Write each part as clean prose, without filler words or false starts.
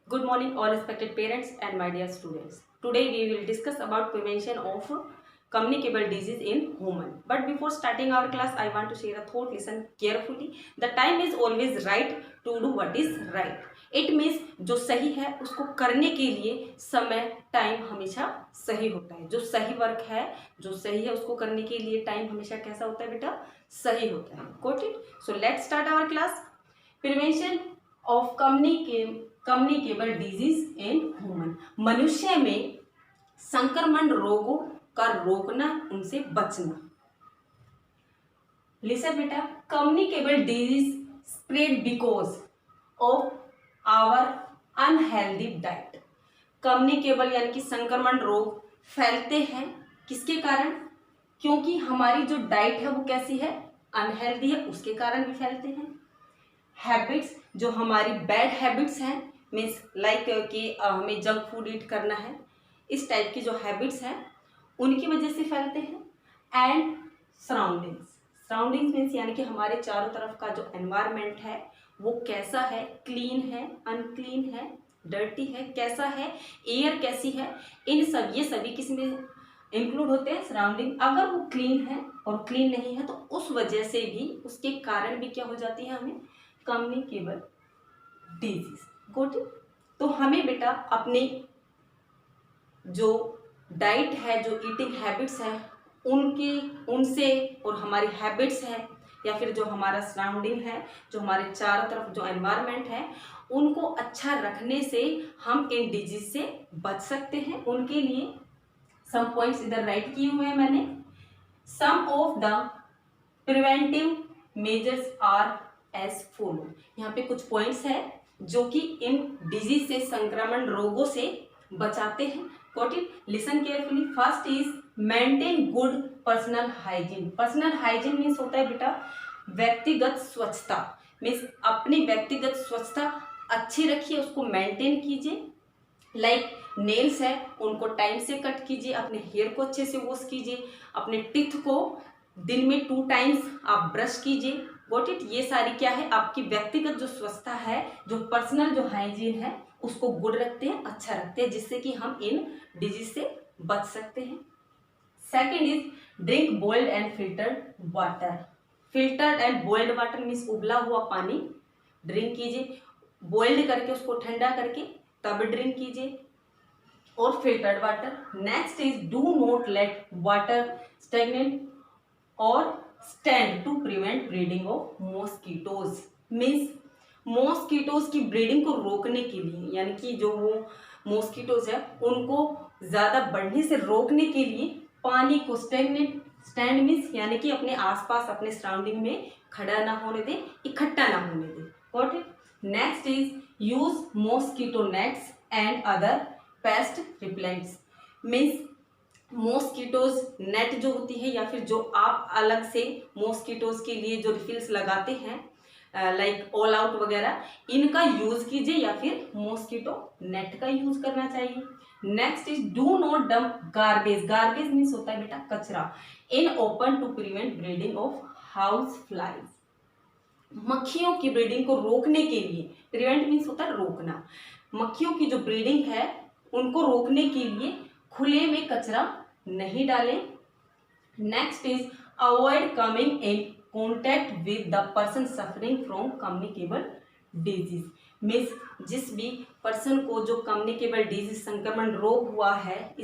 Good morning, all respected parents and my dear students. Today we will discuss about prevention of communicable disease in human. But before starting our class, I want to share a thought. Listen carefully. The time is always right to do what is right. It means जो सही है उसको करने के लिए समय time हमेशा सही होता है. जो सही वर्क है, जो सही है उसको करने के लिए टाइम हमेशा कैसा होता है बेटा? सही होता है. Got it? So let's start our class. Prevention of communicable disease in human. मनुष्य में संक्रमण रोगों का रोकना, उनसे बचना. लिसन बेटा, communicable disease spread because of our unhealthy diet. Communicable यानी कि संक्रमण रोग फैलते हैं किसके कारण? क्योंकि हमारी जो डाइट है वो कैसी है? अनहेल्दी है, उसके कारण भी फैलते हैं. हैबिट्स, जो हमारी बैड हैबिट्स हैं, मीन्स लाइक कि हमें जंक फूड ईट करना है, इस टाइप की जो हैबिट्स हैं उनकी वजह से फैलते हैं. And surroundings. सराउंडिंग्स मीन्स यानी कि हमारे चारों तरफ का जो एनवायरनमेंट है वो कैसा है? क्लीन है, अनक्लीन है, डर्टी है, कैसा है? एयर कैसी है? इन सब ये सभी किस में इंक्लूड होते हैं? सराउंडिंग. अगर वो क्लीन है और क्लीन नहीं है तो उस वजह से भी, उसके कारण भी क्या हो जाती है? हमें कम्युनिकेबल डिजीज. गुड. तो हमें बेटा अपने जो डाइट है, जो ईटिंग हैबिट्स है, उनसे और हमारी हैबिट्स है या फिर जो हमारा सराउंडिंग है, जो हमारे चारों तरफ जो एनवायरनमेंट है, उनको अच्छा रखने से हम इन डिजीज से बच सकते हैं. उनके लिए सम पॉइंट्स इधर राइट किए हुए हैं मैंने. Some of the preventive measures are as follow. यहाँ पे कुछ पॉइंट्स है जो कि इन डिजीज से, संक्रमण रोगों से बचाते हैं. Got it? Listen carefully. First is maintain good personal hygiene. Personal hygiene means होता है बेटा व्यक्तिगत स्वच्छता. मीन्स अपनी व्यक्तिगत स्वच्छता अच्छी रखिए, उसको मेंटेन कीजिए. लाइक नेल्स है, उनको टाइम से कट कीजिए, अपने हेयर को अच्छे से वॉश कीजिए, अपने टीथ को दिन में 2 टाइम्स आप ब्रश कीजिए. Got it? ये सारी क्या है? आपकी व्यक्तिगत जो स्वच्छता है, जो पर्सनल जो हाइजीन है, उसको गुड रखते हैं, अच्छा रखते हैं, जिससे कि हम इन डिजीज से बच सकते हैं. Second is drink boiled and filtered water. Filtered and boiled water means उबला हुआ पानी ड्रिंक कीजिए. बॉइल्ड करके उसको ठंडा करके तब ड्रिंक कीजिए. और filtered water. Next is do not let water stagnate और stand to prevent breeding of mosquitoes. Means mosquitoes की ब्रीडिंग को रोकने के लिए, यानी कि जो वो मॉस्किटोज है उनको ज़्यादा बढ़ने से रोकने के लिए पानी को स्टैंड मीन्स यानी कि अपने आसपास, अपने सराउंडिंग में खड़ा ना होने दें, इकट्ठा ना होने दें. Got it? Next is use mosquito nets and other paste repellents. Means mosquitoes net जो होती है या फिर जो आप अलग से मॉस्किटोज के लिए जो रिफिल्स लगाते हैं, लाइक ऑल आउट वगैरह, इनका यूज कीजिए या फिर मॉस्किटो नेट का यूज करना चाहिए. Next is do not dump garbage. Garbage means होता है बेटा कचरा. In open to prevent breeding of house flies. मक्खियों की ब्रीडिंग को रोकने के लिए, प्रिवेंट मीन्स होता है रोकना, मक्खियों की जो ब्रीडिंग है उनको रोकने के लिए खुले में कचरा नहीं डालें. Next is avoid coming in contact with the person suffering from communicable disease. Means जिस भी पर्सन को जो कम्युनिकेबल डिजीज, संक्रमण रोग हुआ है,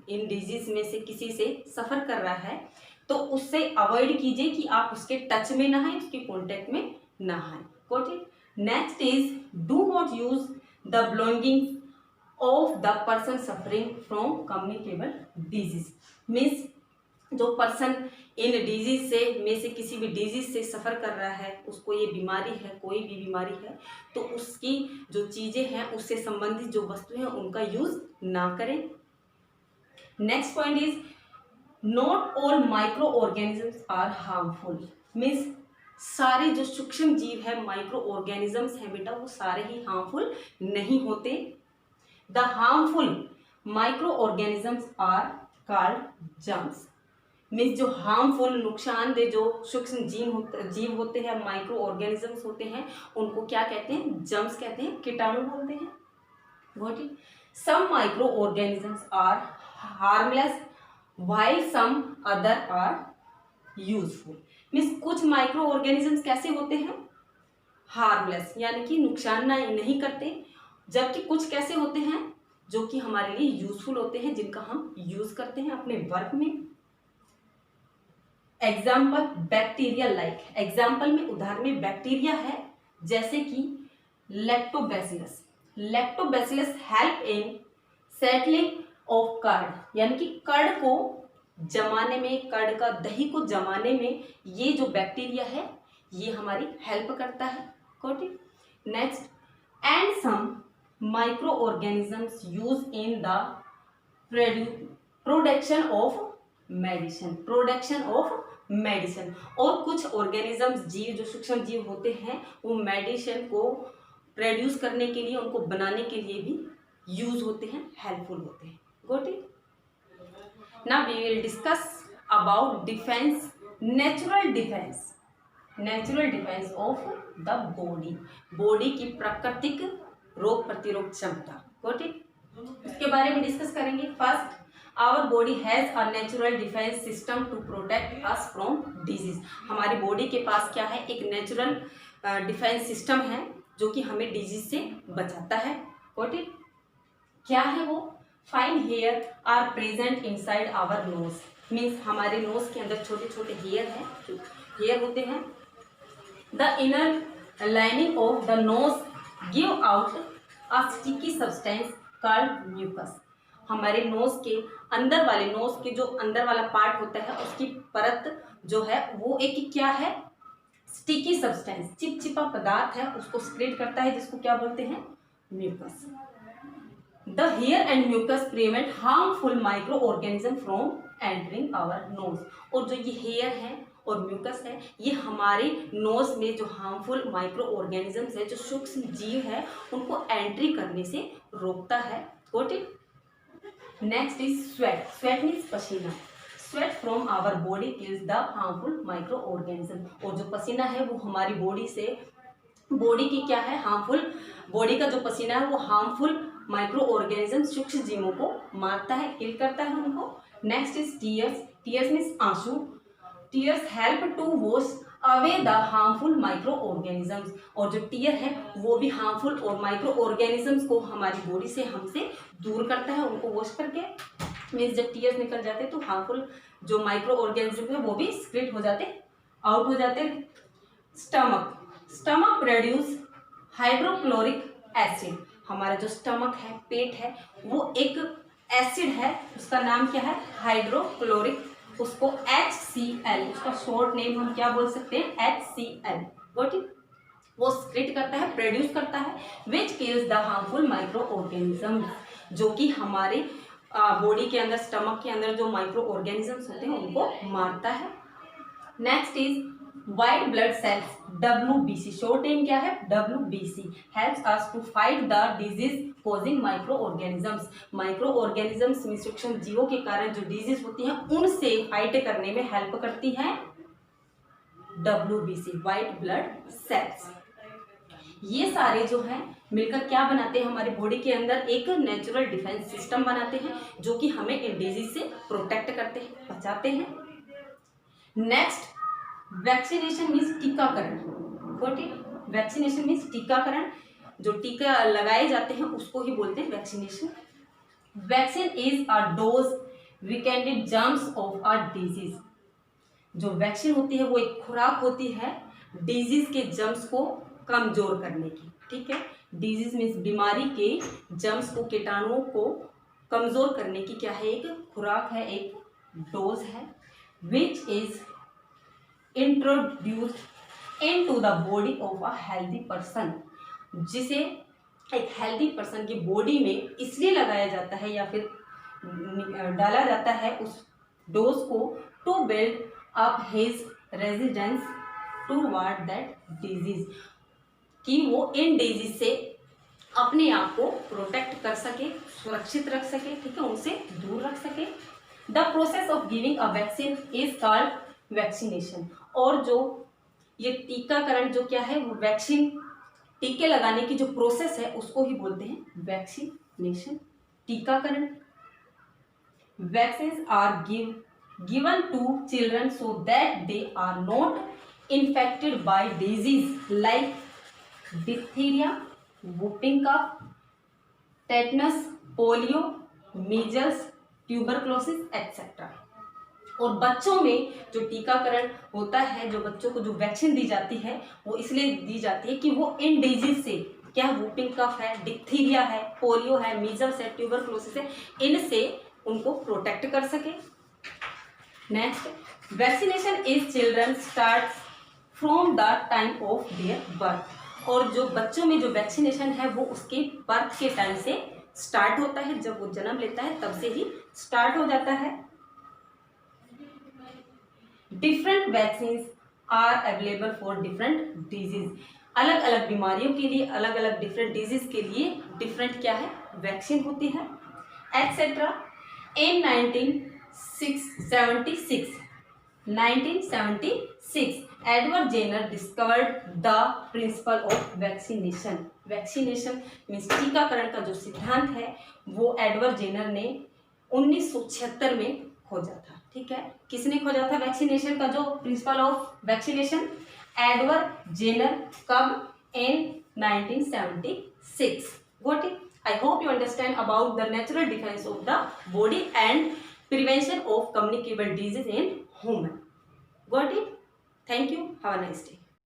इन डिजीज में से किसी से सफ़र कर रहा है, तो उससे अवॉइड कीजिए कि आप उसके टच में ना आए, उसके कॉन्टैक्ट में ना आए. Got it? Next is do not use the belonging of the person suffering from communicable disease. Means जो पर्सन इन डिजीज से में से किसी भी डिजीज से सफ़र कर रहा है, उसको ये बीमारी है, कोई भी बीमारी है, तो उसकी जो चीज़ें हैं, उससे संबंधित जो वस्तुएं हैं, उनका यूज ना करें. Next point is not all micro organisms are harmful. Means सारे जो सूक्ष्म जीव है, माइक्रो ऑर्गेनिजम्स हैं बेटा, वो सारे ही हार्मफुल नहीं होते. The harmful micro organisms are called germs. Means जो हार्मफुल, नुकसानदेह जो सूक्ष्म जीव होते हैं, माइक्रो ऑर्गेनिजम्स होते हैं, उनको क्या कहते हैं? जर्म्स कहते हैं, कीटाणु बोलते हैं. Got it? Some microorganisms are harmless while some other are useful. Means कुछ माइक्रो ऑर्गेनिजम्स कैसे होते हैं, हार्मलेस यानी कि नुकसान नहीं करते, जबकि कुछ कैसे होते हैं जो कि हमारे लिए यूजफुल होते हैं, जिनका हम यूज करते हैं अपने वर्क में। एग्जाम्पल बैक्टीरिया लाइक, एग्जाम्पल में उदाहरण में बैक्टीरिया है जैसे कि lactobacillus. Lactobacillus help in settling of curd, यानी कि कर्ड को जमाने में, कर्ड का दही को जमाने में ये जो बैक्टीरिया है ये हमारी हेल्प करता है। Got it? Next, and some micro organisms use in the production of medicine, production of medicine. और कुछ ऑर्गेनिजम्स, जीव जो सूक्ष्म जीव होते हैं, वो मेडिसिन को प्रोड्यूस करने के लिए, उनको बनाने के लिए भी यूज होते हैं, हेल्पफुल होते हैं। Got it? Now we will discuss about defence, natural defence, natural defence of the body, body की प्राकृतिक रोग प्रतिरोध क्षमता। Got it? इसके बारे में डिस्कस करेंगे। First, our body has a natural defence system to protect us from disease. हमारी बॉडी के पास क्या है, एक नेचुरल डिफेंस सिस्टम है जो कि हमें डिजीज से बचाता है। Got it? क्या है वो? Fine hair are present inside our nose, means हमारे नोज के अंदर छोटे छोटे हेयर हैं, जो हेयर होते हैं। The inner lining of the nose give out a sticky substance called mucus. हमारे नोज के अंदर वाले, नोज के जो अंदर वाला पार्ट होता है उसकी परत जो है वो एक क्या है, स्टिकी सब्सटेंस, चिपचिपा पदार्थ है, उसको सिक्रेट करता है, जिसको क्या बोलते हैं, mucus. The hair and mucus prevent harmful micro organism from entering our nose. और जो ये हेयर है और म्यूकस है, ये हमारे नोज में जो हार्मफुल माइक्रो ऑर्गेनिजम्स है, जो सूक्ष्म जीव है, उनको एंट्री करने से रोकता है। Got it? Next is sweat, sweat means पसीना। Sweat from our body kills the harmful micro organism. और जो पसीना है वो हमारी बॉडी से, बॉडी की क्या है, हार्मफुल, बॉडी का जो पसीना है वो हार्मफुल माइक्रो ऑर्गेनिज्म, सूक्ष्म जीवों को मारता है, किल करता है उनको। Next is tears, tears means आंसू। Tears help to wash away the harmful micro organisms. और जो टीयर है वो भी हार्मफुल और माइक्रो ऑर्गेनिजम्स को हमारी बॉडी से, हमसे दूर करता है, उनको वॉश करके। मीन्स जब टीयर्स निकल जाते हैं तो हार्मफुल जो माइक्रो ऑर्गेनिज्म है वो भी स्क्रिट हो जाते, आउट हो जाते। Stomach, stomach produce hydrochloric acid. हमारा जो स्टमक है, पेट है, वो एक एसिड है, उसका नाम क्या है, हाइड्रोक्लोरिक, उसको HCl, उसका शॉर्ट नेम हम क्या बोल सकते हैं, HCl। Got it? वो सिक्रेट करता है, प्रोड्यूस करता है, विच kills the harmful micro organism, जो कि हमारे बॉडी के अंदर, स्टमक के अंदर जो माइक्रो ऑर्गेनिजम्स होते हैं उनको मारता है। Next is white blood cells, WBC, short name क्या है, WBC, helps us to fight the disease causing micro organisms. Micro organisms में सूक्ष्म जीवों के कारण जो डिजीज होती हैं उनसे फाइट करने में हेल्प करती हैं WBC, वाइट ब्लड सेल्स। ये सारे जो हैं मिलकर क्या बनाते हैं, हमारी बॉडी के अंदर एक नेचुरल डिफेंस सिस्टम बनाते हैं, जो कि हमें इन डिजीज से प्रोटेक्ट करते हैं, बचाते हैं। नेक्स्ट, वैक्सीनेशन मीन्स टीकाकरण। Got it? वैक्सीनेशन मीन्स टीकाकरण, जो टीका लगाए जाते हैं उसको ही बोलते हैं vaccination. Vaccine is a dose weakened germs of a disease. जो वैक्सीन होती है वो एक खुराक होती है डिजीज के जर्म्स को कमजोर करने की। ठीक है? डिजीज मीन्स बीमारी के जर्म्स को, कीटाणुओं को कमजोर करने की क्या है, एक खुराक है, एक डोज है। Which is introduced into the body of a healthy person, जिसे एक हेल्दी पर्सन की बॉडी में इसलिए लगाया जाता है या फिर डाला जाता है उस डोज को, to build up his residence toward that disease, कि वो इन डिजीज से अपने आप को प्रोटेक्ट कर सके, सुरक्षित रख सके, ठीक है, उनसे दूर रख सके। The process of giving a vaccine is called vaccination. और जो ये टीकाकरण जो क्या है, वो वैक्सीन टीके लगाने की जो प्रोसेस है उसको ही बोलते हैं वैक्सीनेशन, टीकाकरण। Vaccines are given to children so that they are not infected by disease like diphtheria, whooping cough, tetanus, polio, measles, tuberculosis etc. और बच्चों में जो टीकाकरण होता है, जो बच्चों को जो वैक्सीन दी जाती है वो इसलिए दी जाती है कि वो इन डिजीज से, क्या वूपिंग कफ है, डिप्थीरिया है, पोलियो है, मीजल्स है, ट्यूबरक्लोसिस है, इनसे उनको प्रोटेक्ट कर सके। Next, vaccination is children start from the time of their birth. और जो बच्चों में जो वैक्सीनेशन है वो उसके बर्थ के टाइम से स्टार्ट होता है, जब वो जन्म लेता है तब से ही स्टार्ट हो जाता है। Different vaccines are available for different disease. अलग अलग बीमारियों के लिए, अलग अलग डिफरेंट डिजीज के लिए डिफरेंट क्या है, वैक्सीन होती है etcetera. In 1976 Edward Jenner discovered the principle of vaccination. Vaccination means टीकाकरण का जो सिद्धांत है वो एडवर्ड जेनर ने 1976 में खोजा था। ठीक है, किसने खोजा था वैक्सीनेशन का जो principle of vaccination? Edward Jenner. कब? इन 1976। गॉट इट? I hope you understand about the natural defense of the body and prevention of communicable disease in human. Got it? Thank you. Have a nice day.